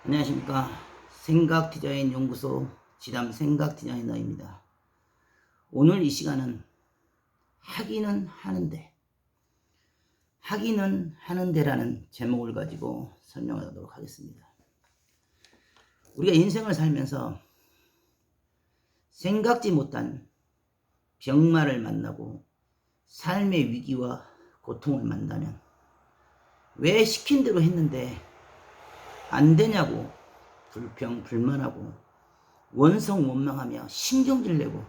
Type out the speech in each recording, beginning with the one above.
안녕하십니까. 생각디자인 연구소 지담 생각디자이너입니다. 오늘 이 시간은 하기는 하는데라는 제목을 가지고 설명하도록 하겠습니다. 우리가 인생을 살면서 생각지 못한 병마를 만나고 삶의 위기와 고통을 만나면 왜 시킨 대로 했는데 안 되냐고 불평불만하고 원성원망하며 신경질 내고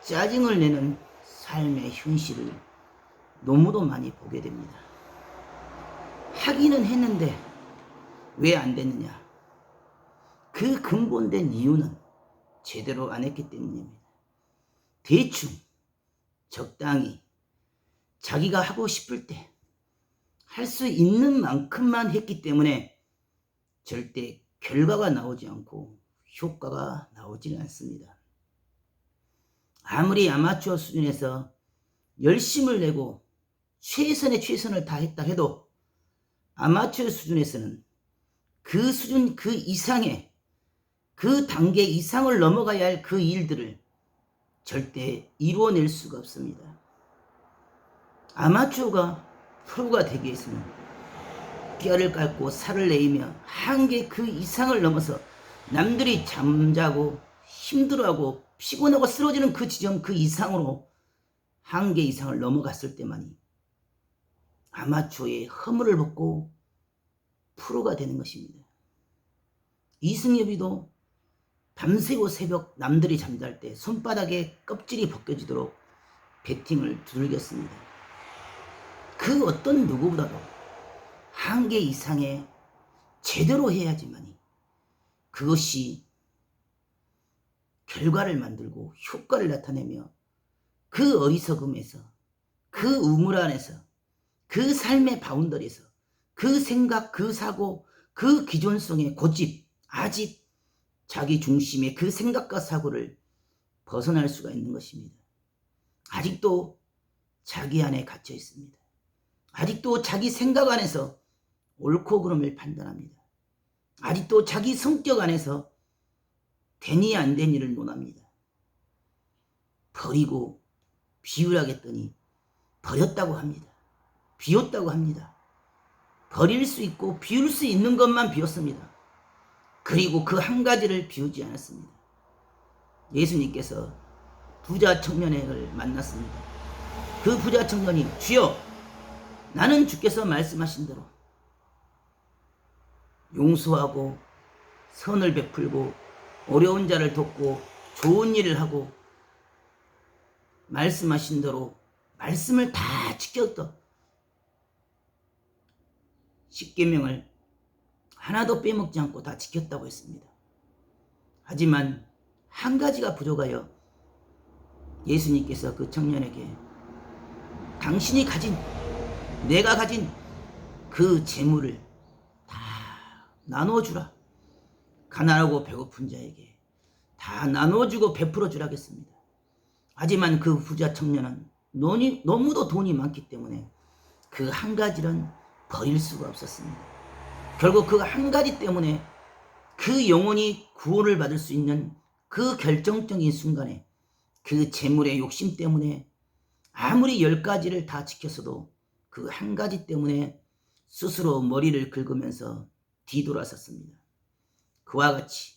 짜증을 내는 삶의 현실을 너무도 많이 보게 됩니다. 하기는 했는데 왜 안 됐느냐? 그 근본된 이유는 제대로 안 했기 때문입니다. 대충 적당히 자기가 하고 싶을 때 할 수 있는 만큼만 했기 때문에 절대 결과가 나오지 않고 효과가 나오지는 않습니다. 아무리 아마추어 수준에서 열심을 내고 최선의 최선을 다했다 해도 아마추어 수준에서는 그 수준 그 이상의 그 단계 이상을 넘어가야 할 그 일들을 절대 이루어낼 수가 없습니다. 아마추어가 프로가 되기 위해서는 뼈를 깎고 살을 내이며 한계 그 이상을 넘어서 남들이 잠자고 힘들어하고 피곤하고 쓰러지는 그 지점 그 이상으로 한계 이상을 넘어갔을 때만이 아마추어의 허물을 벗고 프로가 되는 것입니다. 이승엽이도 밤새고 새벽 남들이 잠잘 때 손바닥에 껍질이 벗겨지도록 배팅을 두들겼습니다. 그 어떤 누구보다도 한계 이상의 제대로 해야지만이 그것이 결과를 만들고 효과를 나타내며 그 어리석음에서 그 우물 안에서 그 삶의 바운더리에서 그 생각 그 사고 그 기존성의 고집 아집 자기 중심의 그 생각과 사고를 벗어날 수가 있는 것입니다. 아직도 자기 안에 갇혀 있습니다. 아직도 자기 생각 안에서 옳고 그름을 판단합니다. 아직도 자기 성격 안에서 되니 안 되니를 논합니다. 버리고 비우라겠더니 버렸다고 합니다. 비웠다고 합니다. 버릴 수 있고 비울 수 있는 것만 비웠습니다. 그리고 그 한 가지를 비우지 않았습니다. 예수님께서 부자 청년을 만났습니다. 그 부자 청년이 주여 나는 주께서 말씀하신 대로 용서하고 선을 베풀고 어려운 자를 돕고 좋은 일을 하고 말씀하신 대로 말씀을 다 지켰던 십계명을 하나도 빼먹지 않고 다 지켰다고 했습니다. 하지만 한 가지가 부족하여 예수님께서 그 청년에게 당신이 가진 내가 가진 그 재물을 다 나눠주라. 가난하고 배고픈 자에게 다 나눠주고 베풀어 주라겠습니다. 하지만 그 부자 청년은 너무도 돈이 많기 때문에 그 한 가지는 버릴 수가 없었습니다. 결국 그 한 가지 때문에 그 영혼이 구원을 받을 수 있는 그 결정적인 순간에 그 재물의 욕심 때문에 아무리 10가지를 다 지켰어도 그 한 가지 때문에 스스로 머리를 긁으면서 뒤돌아섰습니다. 그와 같이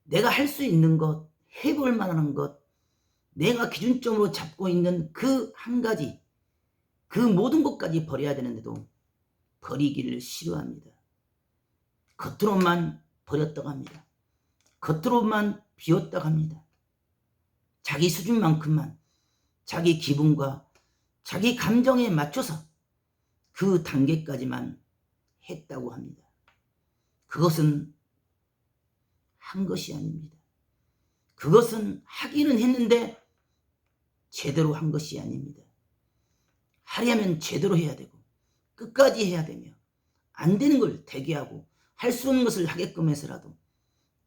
내가 할 수 있는 것, 해볼 만한 것, 내가 기준점으로 잡고 있는 그 한 가지, 그 모든 것까지 버려야 되는데도 버리기를 싫어합니다. 겉으로만 버렸다고 합니다. 겉으로만 비웠다고 합니다. 자기 수준만큼만 자기 기분과 자기 감정에 맞춰서 그 단계까지만 했다고 합니다. 그것은 한 것이 아닙니다. 그것은 하기는 했는데 제대로 한 것이 아닙니다. 하려면 제대로 해야 되고 끝까지 해야 되며 안 되는 걸 대기하고 할 수 없는 것을 하게끔 해서라도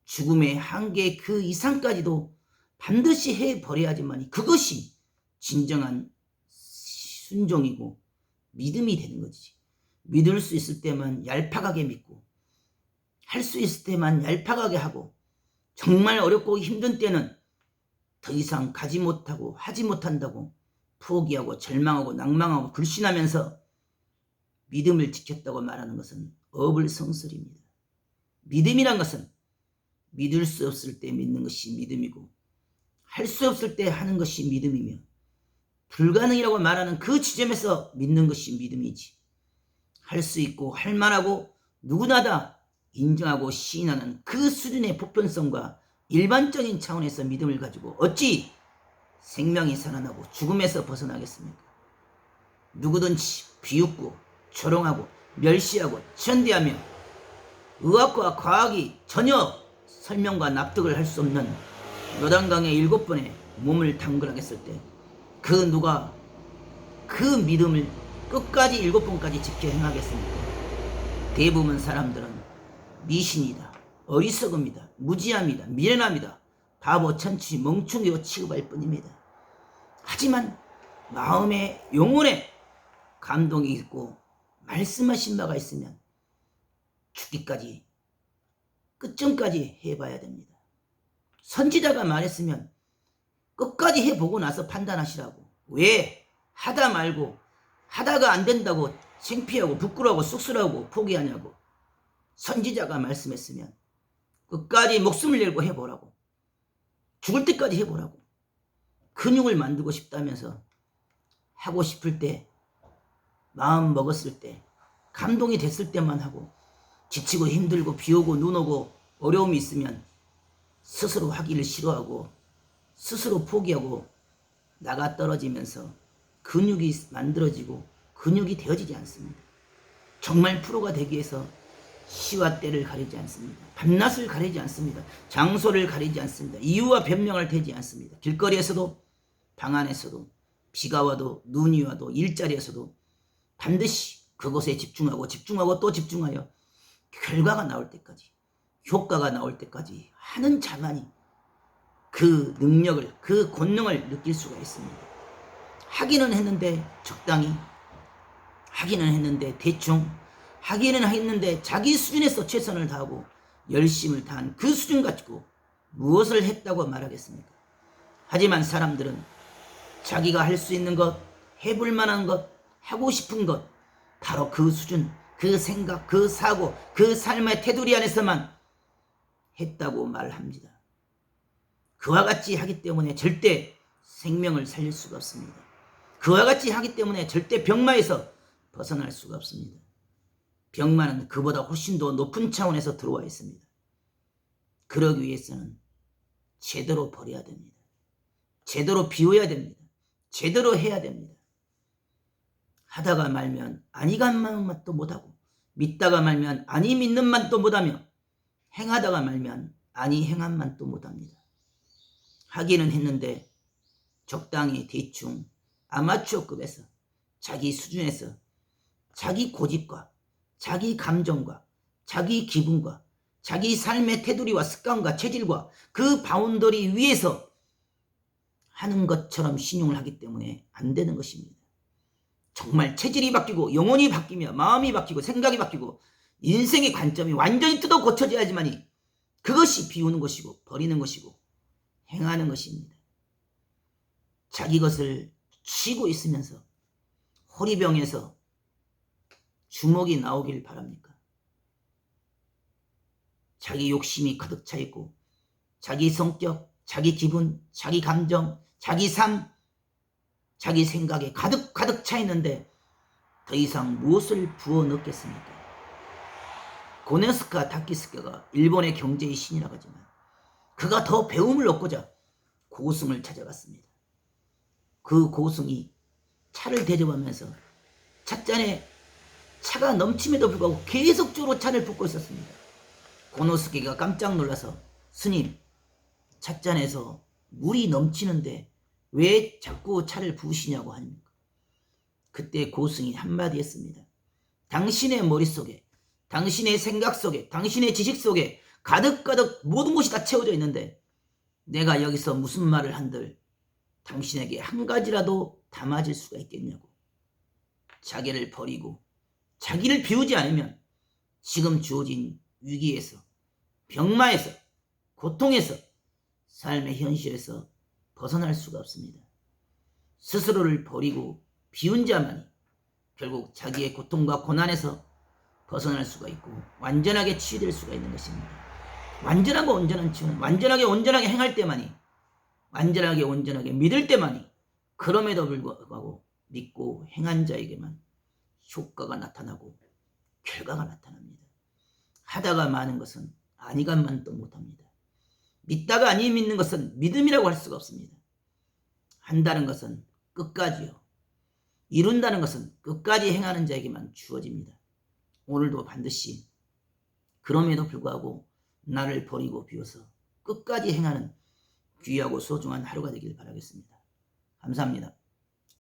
죽음의 한계 그 이상까지도 반드시 해버려야지만 그것이 진정한 순종이고 믿음이 되는 거지. 믿을 수 있을 때만 얄팍하게 믿고 할 수 있을 때만 얄팍하게 하고 정말 어렵고 힘든 때는 더 이상 가지 못하고 하지 못한다고 포기하고 절망하고 낭망하고 불신하면서 믿음을 지켰다고 말하는 것은 어불성설입니다. 믿음이란 것은 믿을 수 없을 때 믿는 것이 믿음이고 할 수 없을 때 하는 것이 믿음이며 불가능이라고 말하는 그 지점에서 믿는 것이 믿음이지, 할 수 있고 할 만하고 누구나 다 인정하고 시인하는 그 수준의 보편성과 일반적인 차원에서 믿음을 가지고 어찌 생명이 살아나고 죽음에서 벗어나겠습니까? 누구든지 비웃고 조롱하고 멸시하고 천대하며 의학과 과학이 전혀 설명과 납득을 할 수 없는 요단강의 7번에 몸을 담그라겠을 때 그 누가 그 믿음을 끝까지 7번까지 지켜 행하겠습니까? 대부분 사람들은 미신이다, 어리석음이다, 무지함이다, 미련함이다, 바보, 천치, 멍충이로 취급할 뿐입니다. 하지만 마음에 영혼에 감동이 있고 말씀하신 바가 있으면 죽기까지 끝점까지 해봐야 됩니다. 선지자가 말했으면 끝까지 해보고 나서 판단하시라고. 왜 하다 말고 하다가 안 된다고 창피하고 부끄러워하고 쑥스러워하고 포기하냐고. 선지자가 말씀했으면 끝까지 목숨을 걸고 해보라고. 죽을 때까지 해보라고. 근육을 만들고 싶다면서 하고 싶을 때, 마음 먹었을 때, 감동이 됐을 때만 하고, 지치고 힘들고 비 오고 눈 오고 어려움이 있으면 스스로 하기를 싫어하고 스스로 포기하고 나가 떨어지면서 근육이 만들어지고 근육이 되어지지 않습니다. 정말 프로가 되기 위해서 시와 때를 가리지 않습니다. 밤낮을 가리지 않습니다. 장소를 가리지 않습니다. 이유와 변명을 대지 않습니다. 길거리에서도 방 안에서도 비가 와도 눈이 와도 일자리에서도 반드시 그것에 집중하고 또 집중하여 결과가 나올 때까지, 효과가 나올 때까지 하는 자만이 그 능력을, 그 권능을 느낄 수가 있습니다. 하기는 했는데 적당히, 하기는 했는데 대충, 하기는 했는데 자기 수준에서 최선을 다하고 열심을 다한 그 수준 가지고 무엇을 했다고 말하겠습니까? 하지만 사람들은 자기가 할 수 있는 것, 해볼 만한 것, 하고 싶은 것, 바로 그 수준, 그 생각, 그 사고, 그 삶의 테두리 안에서만 했다고 말합니다. 그와 같이 하기 때문에 절대 생명을 살릴 수가 없습니다. 그와 같이 하기 때문에 절대 병마에서 벗어날 수가 없습니다. 병마는 그보다 훨씬 더 높은 차원에서 들어와 있습니다. 그러기 위해서는 제대로 버려야 됩니다. 제대로 비워야 됩니다. 제대로 해야 됩니다. 하다가 말면 아니 간 맛도 못하고, 믿다가 말면 아니 믿는 맛도 못하며, 행하다가 말면 아니 행한 맛도 못합니다. 하기는 했는데 적당히 대충 아마추어급에서 자기 수준에서 자기 고집과 자기 감정과 자기 기분과 자기 삶의 테두리와 습관과 체질과 그 바운더리 위에서 하는 것처럼 신용을 하기 때문에 안 되는 것입니다. 정말 체질이 바뀌고 영혼이 바뀌며 마음이 바뀌고 생각이 바뀌고 인생의 관점이 완전히 뜯어 고쳐져야지만이 그것이 비우는 것이고 버리는 것이고 행하는 것입니다. 자기 것을 쥐고 있으면서 호리병에서 주먹이 나오길 바랍니까? 자기 욕심이 가득 차 있고 자기 성격, 자기 기분, 자기 감정, 자기 삶, 자기 생각에 가득 차 있는데 더 이상 무엇을 부어 넣겠습니까? 고네스카 다키스케가 일본의 경제의 신이라고 하지만 그가 더 배움을 얻고자 고승을 찾아갔습니다. 그 고승이 차를 대접하면서 찻잔에 차가 넘침에도 불구하고 계속적으로 차를 붓고 있었습니다. 고노스케가 깜짝 놀라서 스님, 찻잔에서 물이 넘치는데 왜 자꾸 차를 부으시냐고 하십니까? 그때 고승이 한마디 했습니다. 당신의 머릿속에, 당신의 생각 속에, 당신의 지식 속에 가득 모든 것이 다 채워져 있는데 내가 여기서 무슨 말을 한들 당신에게 한 가지라도 담아질 수가 있겠냐고. 자기를 버리고 자기를 비우지 않으면 지금 주어진 위기에서, 병마에서, 고통에서, 삶의 현실에서 벗어날 수가 없습니다. 스스로를 버리고 비운 자만이 결국 자기의 고통과 고난에서 벗어날 수가 있고 완전하게 치유될 수가 있는 것입니다. 완전하고 온전한 치유는 완전하게 온전하게 행할 때만이, 완전하게 온전하게 믿을 때만이, 그럼에도 불구하고 믿고 행한 자에게만 효과가 나타나고 결과가 나타납니다. 하다가 마는 것은 아니간만 또 못합니다. 믿다가 아니 믿는 것은 믿음이라고 할 수가 없습니다. 한다는 것은 끝까지요. 이룬다는 것은 끝까지 행하는 자에게만 주어집니다. 오늘도 반드시 그럼에도 불구하고 나를 버리고 비워서 끝까지 행하는 귀하고 소중한 하루가 되길 바라겠습니다. 감사합니다.